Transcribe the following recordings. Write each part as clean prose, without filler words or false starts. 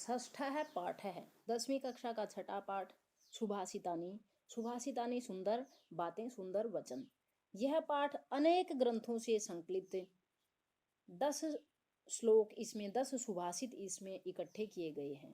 षष्ठः पाठः 10वीं कक्षा का छठा पाठ सुभाषितानि। सुभाषितानि सुंदर बातें, सुंदर वचन। यह पाठ अनेक ग्रंथों से संकलित 10 श्लोक इसमें 10 सुभाषित इसमें इकट्ठे किए गए हैं।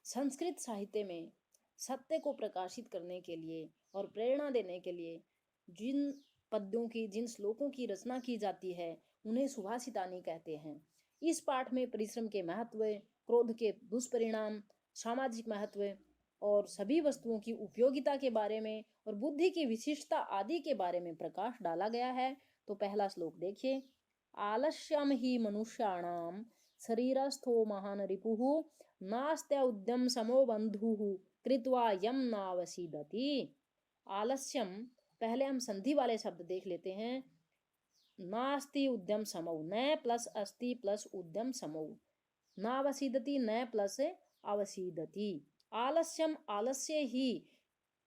संस्कृत साहित्य में सत्य को प्रकाशित करने के लिए और प्रेरणा देने के लिए जिन पद्यों की, जिन श्लोकों की रचना की जाती है उन्हें सुभाषितानि कहते हैं। इस पाठ में परिश्रम के महत्व, क्रोध के दुष्परिणाम, सामाजिक महत्व और सभी वस्तुओं की उपयोगिता के बारे में और बुद्धि की विशिष्टता आदि के बारे में प्रकाश डाला गया है। तो पहला श्लोक देखिए। आलस्यम ही मनुष्याणाम शरीरस्थो महान रिपुः नास्त्य उद्यम समो बंधुः कृत्वा यम नावसीदति। आलस्यम, पहले हम संधि वाले शब्द देख लेते हैं। नास्ति उद्यम समौ, न प्लस अस्ति प्लस उद्यम समौ, नावसीदति न प्लस अवसीदति। आलस्यम, आलस्य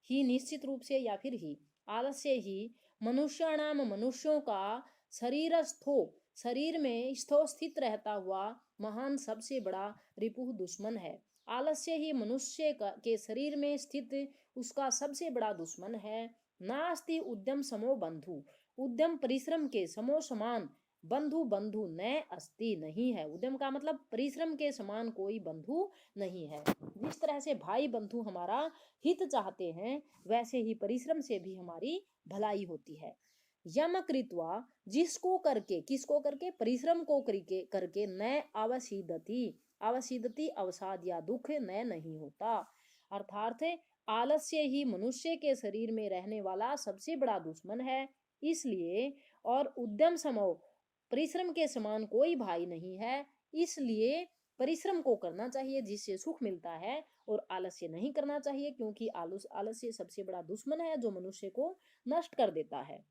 ही निश्चित रूप से या फिर ही, आलस्य ही मनुष्याणाम, मनुष्यों का शरीरस्थो, शरीर में स्थो स्थित रहता हुआ महान सबसे बड़ा रिपुः दुश्मन है। आलस्य ही मनुष्य के शरीर में स्थित उसका सबसे बड़ा दुश्मन है। नास्ति उद्यम समो बंधु, उद्यम परिश्रम के समो समान, बंधु बंधु न अस्ति नहीं है। उद्यम का मतलब परिश्रम के समान कोई बंधु नहीं है। जिस तरह से भाई बंधु हमारा हित चाहते हैं वैसे ही परिश्रम से भी हमारी भलाई होती है। यम कृत्वा, जिसको करके, किसको करके, परिश्रम को करके न अवसीदति, अवसीदति अवसाद या दुख न नहीं होता। अर्थात आलस्य ही मनुष्य के शरीर में रहने वाला सबसे बड़ा दुश्मन है। इसलिए और उद्यम समो, परिश्रम के समान कोई भाई नहीं है, इसलिए परिश्रम को करना चाहिए जिससे सुख मिलता है, और आलस्य नहीं करना चाहिए क्योंकि आलस्य सबसे बड़ा दुश्मन है जो मनुष्य को नष्ट कर देता है।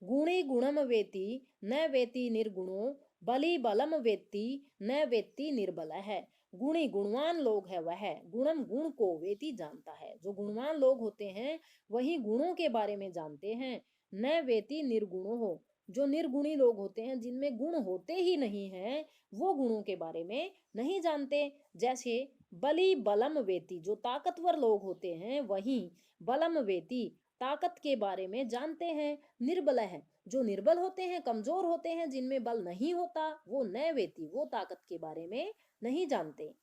गुणी गुणम वेति न वेति निर्गुणो, बलि बलम वेत्ति न वेत्ति निर्बल है। गुणी, गुणवान लोग है वह गुणम, गुण को, वेति जानता है। जो गुणवान लोग होते हैं वही गुणों के बारे में जानते हैं। न वेति निर्गुणो हो, जो निर्गुणी लोग होते हैं जिनमें गुण होते ही नहीं हैं वो गुणों के बारे में नहीं जानते। जैसे बलि बलम वेति, जो ताकतवर लोग होते हैं वही बलम वेति, ताकत के बारे में जानते हैं। निर्बल है, जो निर्बल होते हैं, कमजोर होते हैं, जिनमें बल नहीं होता, वो न वेति, वो ताकत के बारे में नहीं जानते।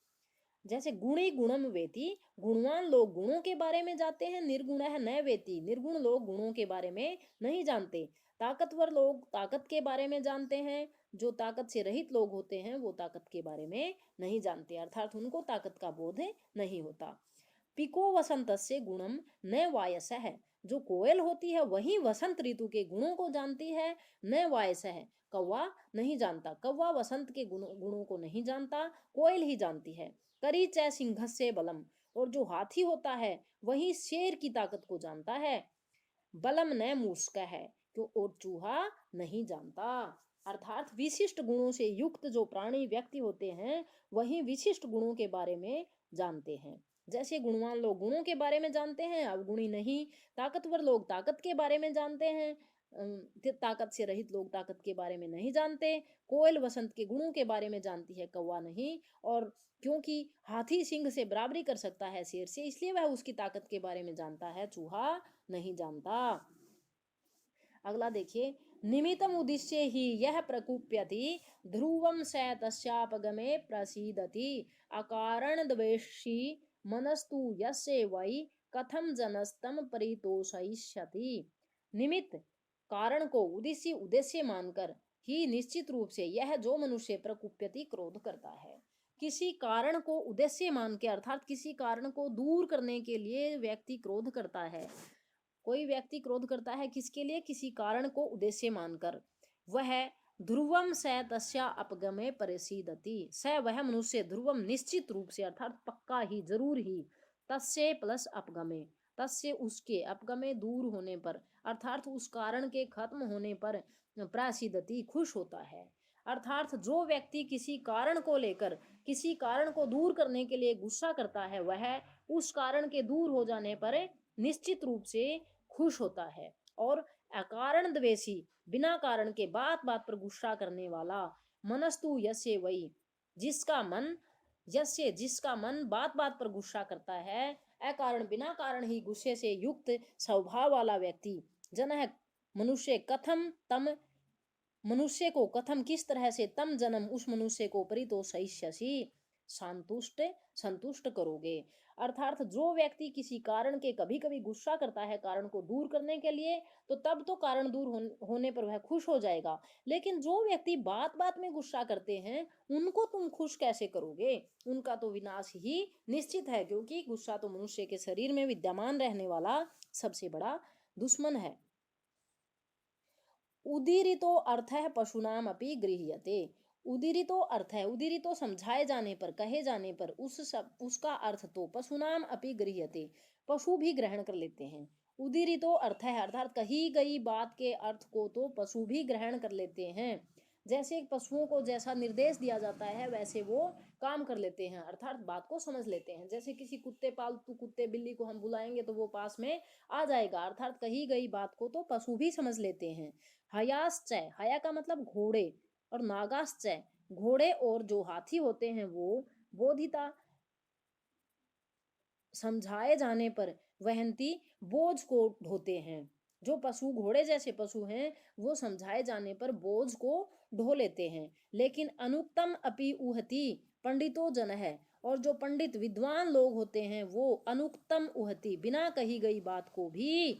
जैसे गुणी गुणम वेति, गुणवान लोग गुणों के बारे में जानते हैं। निर्गुण है न वेति, निर्गुण लोग गुणों के बारे में नहीं जानते। ताकतवर लोग ताकत के बारे में जानते हैं, जो ताकत से रहित लोग होते हैं वो ताकत के बारे में नहीं जानते, अर्थात उनको ताकत का बोध नहीं होता। पिको वसंतस्य गुणम न वायस है, जो कोयल होती है वही वसंत ऋतु के गुणों को जानती है। न वायस है, कौवा नहीं जानता, कौवा वसंत के गुणों को नहीं जानता, कोयल ही जानती है। करी चै सिंहस्य बलम, और जो हाथी होता है वही शेर की ताकत को जानता है। बलम न मूषक है, क्यों, और चूहा नहीं जानता। अर्थात विशिष्ट गुणों से युक्त जो प्राणी व्यक्ति होते हैं वही विशिष्ट गुणों के बारे में जानते हैं। जैसे गुणवान लोग गुणों के बारे में जानते हैं, अवगुणी नहीं। ताकतवर लोग ताकत के बारे में जानते हैं, ताकत से रहित लोग ताकत के बारे में नहीं जानते। कोयल वसंत के गुणों के बारे में जानती है, कौवा नहीं। और क्योंकि हाथी सिंह से बराबरी कर सकता है शेर से, इसलिए वह उसकी ताकत के बारे में जानता है, चूहा नहीं जानता। अगला देखिए। निमितम उद्देश्य ही यह प्रकुप्यति ध्रुवम स तस्यापगमे प्रसीदति अकारण द्वेषी मनस्तु यस्य वै कथम जनस्तम परितोषयिष्यति। निमित्त, कारण को, उद्देश्य उद्देश्य मानकर, ही निश्चित रूप से, यह जो मनुष्य प्रकुप्यति क्रोध करता है। किसी कारण को उद्देश्य मान के, अर्थात किसी कारण को दूर करने के लिए व्यक्ति क्रोध करता है। कोई व्यक्ति क्रोध करता है किसके लिए, किसी कारण को उद्देश्य मानकर। वह ध्रुवम स तस्या अपगमे परिसीदति, स वह मनुष्य, ध्रुवम निश्चित रूप से, अर्थात पक्का ही, जरूर ही, तस्य प्लस अपगमे, तस्य उसके, अपगमे दूर होने पर, अर्थात उस कारण के खत्म होने पर, प्रसीदति खुश होता है। अर्थात जो व्यक्ति किसी कारण को लेकर, किसी कारण को दूर करने के लिए गुस्सा करता है वह उस कारण के दूर हो जाने पर निश्चित रूप से खुश होता है। और अकारण द्वेषी, बिना कारण के बात बात पर गुस्सा करने वाला, मनस्तु यस्य वै, जिसका मन यस्य जिसका मन बात बात पर गुस्सा करता है, अकारण बिना कारण ही गुस्से से युक्त स्वभाव वाला व्यक्ति, जनः मनुष्य कथम तम मनुष्य को कथम किस तरह से तम जन्म उस मनुष्य को परितो सहिष्यसि संतुष्ट संतुष्ट करोगे। अर्थात जो व्यक्ति किसी कारण के कभी कभी गुस्सा करता है कारण को दूर करने के लिए, तो तब तो कारण दूर होने पर वह खुश हो जाएगा, लेकिन जो व्यक्ति बात बात में गुस्सा करते हैं उनको तुम खुश कैसे करोगे? उनका तो विनाश ही निश्चित है, क्योंकि गुस्सा तो मनुष्य के शरीर में विद्यमान रहने वाला सबसे बड़ा दुश्मन है। उदीरितो अर्थ है पशुनाम अपि गृह्यते। उदीरितो अर्थ है, उदीरितो समझाए जाने पर, कहे जाने पर उसका अर्थ तो पशुनाम अपि गृह्यते, पशु भी ग्रहण कर लेते हैं। उदीरितो अर्थ है अर्थात कही गई बात के अर्थ को तो पशु भी ग्रहण कर लेते हैं। जैसे पशुओं को जैसा निर्देश दिया जाता है वैसे वो काम कर लेते हैं, अर्थात बात को समझ लेते हैं। जैसे किसी कुत्ते, पालतू कुत्ते बिल्ली को हम बुलाएंगे तो वो पास में आ जाएगा, अर्थात कही गई बात को तो पशु भी समझ लेते हैं। हयाश्चय, हया का मतलब घोड़े, और नागाश्चय घोड़े और जो हाथी होते हैं वो बोधिता समझाए जाने पर वहंती बोझ को ढोते हैं। जो पशु घोड़े जैसे पशु हैं वो समझाए जाने पर बोझ को ढो लेते हैं। लेकिन अनुक्तम अपि उहति पंडितो जन है, और जो पंडित विद्वान लोग होते हैं वो अनुक्तम उहति बिना कही गई बात को भी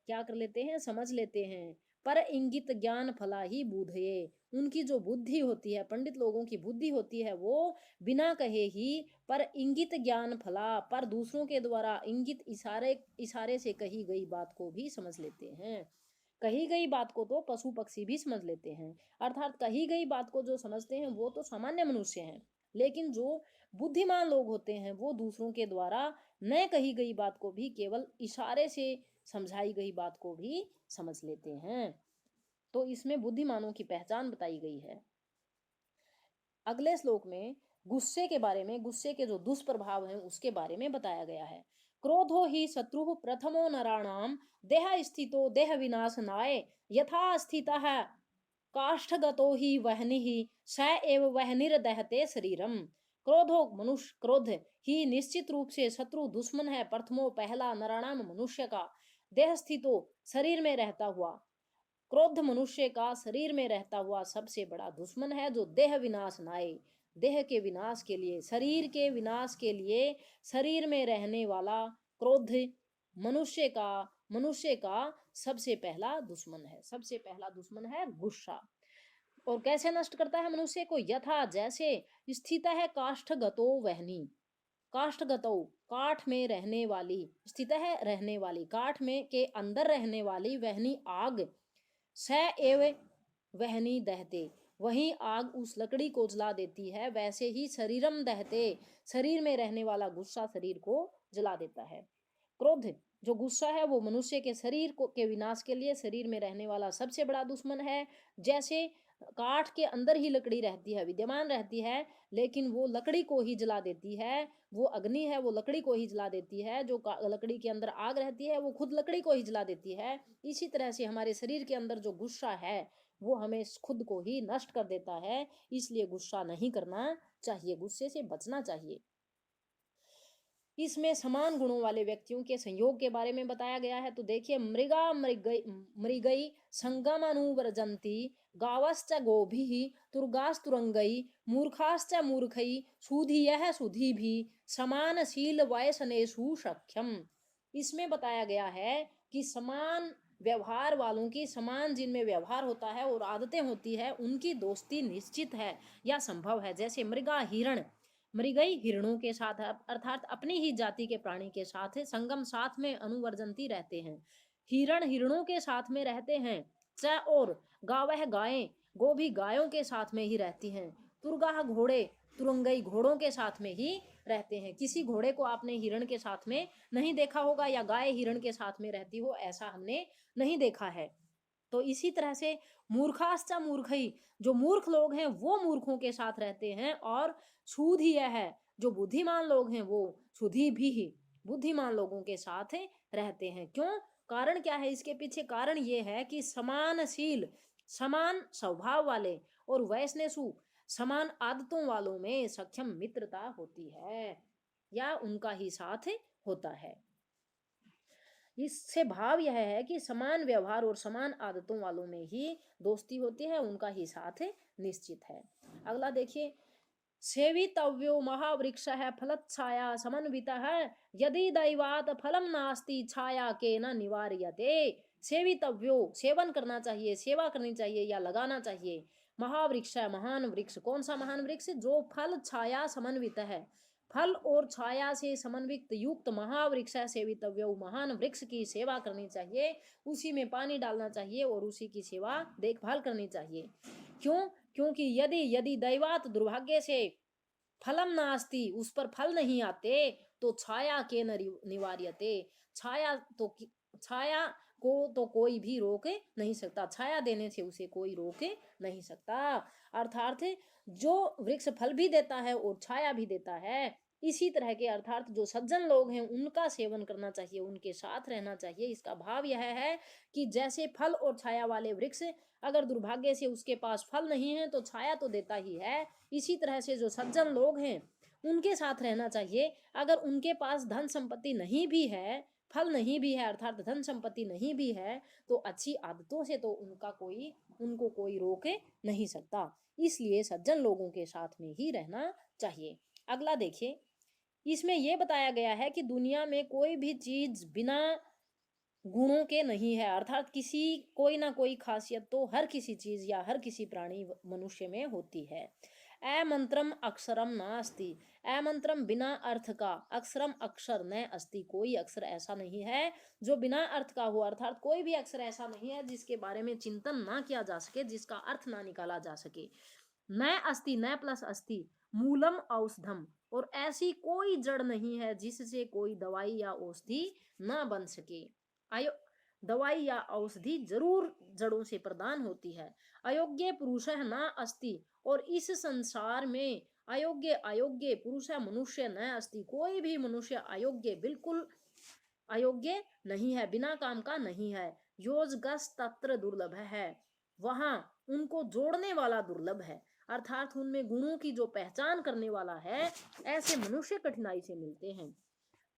क्या कर लेते हैं, समझ लेते हैं। पर इंगित ज्ञान फला ही बुधये, उनकी जो बुद्धि होती है, पंडित लोगों की बुद्धि होती है वो बिना कहे ही पर इंगित ज्ञान फला, पर दूसरों के द्वारा इंगित इशारे इशारे से कही गई बात को भी समझ लेते हैं। कही गई बात को तो पशु पक्षी भी समझ लेते हैं, अर्थात कही गई बात को जो समझते हैं वो तो सामान्य मनुष्य हैं, लेकिन जो बुद्धिमान लोग होते हैं वो दूसरों के द्वारा न कही गई बात को भी केवल इशारे से समझाई गई बात को भी समझ लेते हैं। तो इसमें बुद्धिमानों की पहचान बताई गई है। अगले श्लोक में गुस्से के बारे में, गुस्से के जो दुष्प्रभाव हैं उसके बारे में बताया गया है। क्रोधो ही शत्रु प्रथमो नराणाम देह स्थितो देह विनाशनाय यथा स्थितः काष्ठगतो ही वह्निः स एव वह्निर्दहते शरीरम। क्रोधो मनुष्य, क्रोध ही निश्चित रूप से शत्रु दुश्मन है, प्रथमो पहला, नराणाम मनुष्य का, देह स्थितो शरीर में रहता हुआ, क्रोध मनुष्य का शरीर में रहता हुआ सबसे बड़ा दुश्मन है, जो देह विनाश नाए, देह के विनाश के लिए, शरीर के विनाश के लिए शरीर में रहने वाला क्रोध मनुष्य का सबसे पहला दुश्मन है। सबसे पहला दुश्मन है गुस्सा। और कैसे नष्ट करता है मनुष्य को? यथा जैसे स्थित है काष्ठगतो वहनी, काष्ठगतो काठ में रहने वाली, स्थित है रहने वाली, काठ में के अंदर रहने वाली वहनी आग, स एव वहनी दहते, वही आग उस लकड़ी को जला देती है, वैसे ही शरीरम दहते, शरीर में रहने वाला गुस्सा शरीर को जला देता है। क्रोध जो गुस्सा है वो मनुष्य के शरीर को के विनाश के लिए शरीर में रहने वाला सबसे बड़ा दुश्मन है। जैसे काठ के अंदर ही लकड़ी रहती है, विद्यमान रहती है, लेकिन वो लकड़ी को ही जला देती है, वो अग्नि है वो लकड़ी को ही जला देती है, जो लकड़ी के अंदर आग रहती है वो खुद लकड़ी को ही जला देती है। इसी तरह से हमारे शरीर के अंदर जो गुस्सा है वो हमें खुद को ही नष्ट कर देता है, इसलिए गुस्सा नहीं करना चाहिए, गुस्से से बचना चाहिए। इसमें समान गुणों वाले व्यक्तियों के संयोग के बारे में बताया गया है। तो देखिए, मृगई संगमानुवर्जंती गावश्च गोभिः तुर्गास्तुरंगई मूर्खाश्च मूर्खई सुधियः सुधीभिः समानशील वयसनेषु सख्यम। इसमें बताया गया है कि समान व्यवहार वालों की, समान जिनमें व्यवहार होता है और आदतें होती है, उनकी दोस्ती निश्चित है या संभव है। जैसे मृगा हिरण, मृगई हिरणों के साथ अर्थात अपनी ही जाति के प्राणी के साथ संगम साथ में अनुवर्जनती रहते हैं। हिरण हिरणों के साथ में रहते हैं। च और गावह गायें, गो भी गायों के साथ में ही रहती हैं। तुरगाह घोड़े, तुरंगई घोड़ों के साथ में ही रहते हैं। किसी घोड़े को आपने हिरण के साथ में नहीं देखा होगा, या गाय हिरण के साथ में रहती हो, ऐसा हमने नहीं देखा है। तो इसी तरह से मूर्खाश्चा मूर्खई, जो मूर्ख लोग हैं वो मूर्खों के साथ रहते हैं, और सुधी है, जो बुद्धिमान लोग हैं वो सुधी भी ही बुद्धिमान लोगों के साथ रहते हैं। क्यों? कारण क्या है इसके पीछे? कारण ये है कि समानशील, समान स्वभाव वाले, और वैष्णेशु समान आदतों वालों में सक्षम मित्रता होती है या उनका ही साथ होता है। इससे भाव यह है कि समान व्यवहार और समान आदतों वालों में ही दोस्ती होती है, उनका ही साथ निश्चित है। अगला देखिए, सेवितव्यो महावृक्ष है फलच्छाया समन्विता है, यदि दैवात फलम नास्ति छाया के न निवार्यते। सेवितव्यो, सेवन करना चाहिए, सेवा करनी चाहिए या लगाना चाहिए। महावृक्ष है, महान वृक्ष। कौन सा महान वृक्ष? जो फल छाया समन्वित है, फल और छाया से समन्वित युक्त महावृक्ष है सेवितव्य। महान वृक्ष की सेवा करनी चाहिए, उसी में पानी डालना चाहिए और उसी की सेवा देखभाल करनी चाहिए। क्यों? क्योंकि यदि यदि दैवात दुर्भाग्य से फलम नास्ति, उस पर फल नहीं आते, तो छाया के निवार्यते, छाया को तो कोई भी रोक नहीं सकता, छाया देने से उसे कोई रोक नहीं सकता। अर्थात जो वृक्ष फल भी देता है और छाया भी देता है, इसी तरह के अर्थात जो सज्जन लोग हैं उनका सेवन करना चाहिए, उनके साथ रहना चाहिए। इसका भाव यह है कि जैसे फल और छाया वाले वृक्ष अगर दुर्भाग्य से उसके पास फल नहीं है तो छाया तो देता ही है, इसी तरह से जो सज्जन लोग हैं उनके साथ रहना चाहिए। अगर उनके पास धन संपत्ति नहीं भी है, फल नहीं भी है, अर्थात धन संपत्ति नहीं भी है, तो अच्छी आदतों से तो उनको कोई रोक नहीं सकता। इसलिए सज्जन लोगों के साथ में ही रहना चाहिए। अगला देखिए, इसमें यह बताया गया है कि दुनिया में कोई भी चीज बिना गुणों के नहीं है, अर्थात कोई ना कोई खासियत तो हर किसी चीज या हर किसी प्राणी मनुष्य में होती है। अमंत्रम अक्षरम नास्ति, अमंत्रम बिना अर्थ का, अक्षरम अक्षर न अस्ति, कोई अक्षर ऐसा नहीं है जो बिना अर्थ का हो, अर्थात कोई भी अक्षर ऐसा नहीं है जिसके बारे में चिंतन ना किया जा सके, जिसका अर्थ ना निकाला जा सके। न अस्ति, न प्लस अस्ति, मूलम औषधम, और ऐसी कोई जड़ नहीं है जिससे कोई दवाई या औषधि ना बन सके। दवाई या औषधि जरूर जड़ों से प्रदान होती है। अयोग्य पुरुष ना अस्ति, और इस संसार में अयोग्य पुरुष मनुष्य न अस्ति, कोई भी मनुष्य अयोग्य, बिल्कुल अयोग्य नहीं है, बिना काम का नहीं है। योजगस तत्र दुर्लभ है, वहां उनको जोड़ने वाला दुर्लभ है, अर्थात उनमें गुणों की जो पहचान करने वाला है, ऐसे मनुष्य कठिनाई से मिलते हैं।